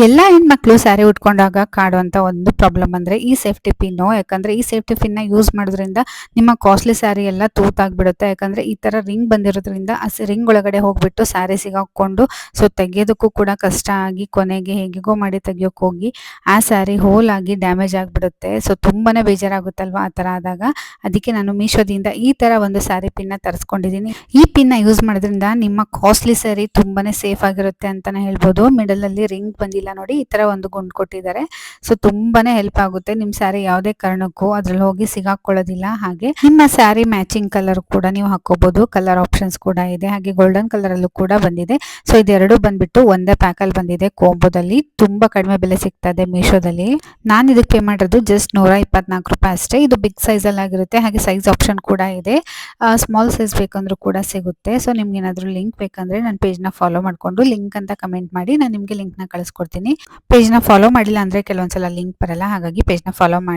ಎಲ್ಲ ಹೆಣ್ಮಕ್ಳು ಸ್ಯಾರಿ ಉಟ್ಕೊಂಡಾಗ ಕಾಡುವಂಥ ಒಂದು ಪ್ರಾಬ್ಲಮ್ ಅಂದರೆ ಈ ಸೇಫ್ಟಿ ಪಿನ್ನು. ಯಾಕಂದರೆ ಈ ಸೇಫ್ಟಿ ಪಿನ್ನ ಯೂಸ್ ಮಾಡೋದ್ರಿಂದ ನಿಮ್ಮ ಕಾಸ್ಟ್ಲಿ ಸ್ಯಾರಿ ಎಲ್ಲ ತೂತಾಗ್ಬಿಡುತ್ತೆ. ಯಾಕಂದರೆ ಈ ಥರ ರಿಂಗ್ ಬಂದಿರೋದ್ರಿಂದ ಆ ರಿಂಗ್ ಒಳಗಡೆ ಹೋಗ್ಬಿಟ್ಟು ಸ್ಯಾರಿ ಸಿಗಾಕೊಂಡು ತೆಗೆಯೋದಕ್ಕೂ ಕೂಡ ಕಷ್ಟ ಆಗಿ ಕೊನೆಗೆ ಹೇಗಿಗೋ ಮಾಡಿ ತೆಗಿಯೋಕೆ ಹೋಗಿ ಆ ಸ್ಯಾರಿ ಹೋಲ್ ಆಗಿ ಡ್ಯಾಮೇಜ್ ಆಗಿಬಿಡುತ್ತೆ. ತುಂಬಾ ಬೇಜಾರಾಗುತ್ತಲ್ವ ಆ ಥರ ಆದಾಗ. ಅದಕ್ಕೆ ನಾನು ಮೀಶೋದಿಂದ ಈ ಥರ ಒಂದು ಸ್ಯಾರಿ ಪಿನ್ನ ತರಿಸ್ಕೊಂಡಿದ್ದೀನಿ. ಈ ಪಿನ್ನ ಯೂಸ್ ಮಾಡೋದ್ರಿಂದ ನಿಮ್ಮ ಕಾಸ್ಟ್ಲಿ ಸ್ಯಾರಿ ತುಂಬಾ ಸೇಫ್ ಆಗಿರುತ್ತೆ ಅಂತಲೇ ಹೇಳ್ಬೋದು. ಮಿಡಲಲ್ಲಿ ರಿಂಗ್ ಬಂದಿಲ್ಲ ನೋಡಿ, ಈ ತರ ಒಂದು ಗುಂಡು ಕೊಟ್ಟಿದ್ದಾರೆ. ತುಂಬಾನೇ ಹೆಲ್ಪ್ ಆಗುತ್ತೆ. ನಿಮ್ಮ ಸ್ಯಾರಿ ಯಾವುದೇ ಕಾರಣಕ್ಕೂ ಅದ್ರಲ್ಲಿ ಹೋಗಿ ಸಿಗಾಕೊಳ್ಳೋದಿಲ್ಲ. ಹಾಗೆ ನಿಮ್ಮ ಸ್ಯಾರಿ ಮ್ಯಾಚಿಂಗ್ ಕಲರ್ ಕೂಡ ನೀವು ಹಾಕೋಬಹುದು. ಕಲರ್ ಆಪ್ಷನ್ಸ್ ಕೂಡ ಇದೆ. ಹಾಗೆ ಗೋಲ್ಡನ್ ಕಲರ್ ಅಲ್ಲೂ ಕೂಡ ಬಂದಿದೆ. ಇದೆರಡು ಬಂದ್ಬಿಟ್ಟು ಒಂದೇ ಪ್ಯಾಕ್ ಅಲ್ಲಿ ಬಂದಿದೆ. ಕೋಂಬೋದಲ್ಲಿ ತುಂಬಾ ಕಡಿಮೆ ಬೆಲೆ ಸಿಗ್ತಾ ಇದೆ ಮೀಶೋದಲ್ಲಿ. ನಾನು ಇದಕ್ಕೆ ಪೇ ಮಾಡಿರೋದು ಜಸ್ಟ್ 124 ರೂಪಾಯಿ ಅಷ್ಟೇ. ಇದು ಬಿಗ್ ಸೈಜ್ ಅಲ್ಲಿ ಆಗಿರುತ್ತೆ. ಹಾಗೆ ಸೈಜ್ ಆಪ್ಷನ್ ಕೂಡ ಇದೆ. ಸ್ಮಾಲ್ ಸೈಜ್ ಬೇಕಂದ್ರೂ ಕೂಡ ಸಿಗುತ್ತೆ. ನಿಮ್ಗೆ ಏನಾದರೂ ಲಿಂಕ್ ಬೇಕಂದ್ರೆ ನನ್ನ ಪೇಜ್ ನ ಫಾಲೋ ಮಾಡ್ಕೊಂಡು ಲಿಂಕ್ ಅಂತ ಕಮೆಂಟ್ ಮಾಡಿ, ನಾನು ನಿಮ್ಗೆ ಲಿಂಕ್ ನ ಕಳಿಸ್ಕೊಡ್ತೀನಿ. ಪೇಜ್ ನ ಫಾಲೋ ಮಾಡಿಲ್ಲ ಅಂದ್ರೆ ಕೆಲವೊಂದ್ಸಲ ಲಿಂಕ್ ಬರಲ್ಲ. ಹಾಗಾಗಿ ಪೇಜ್ ನ ಫಾಲೋ ಮಾಡಿ.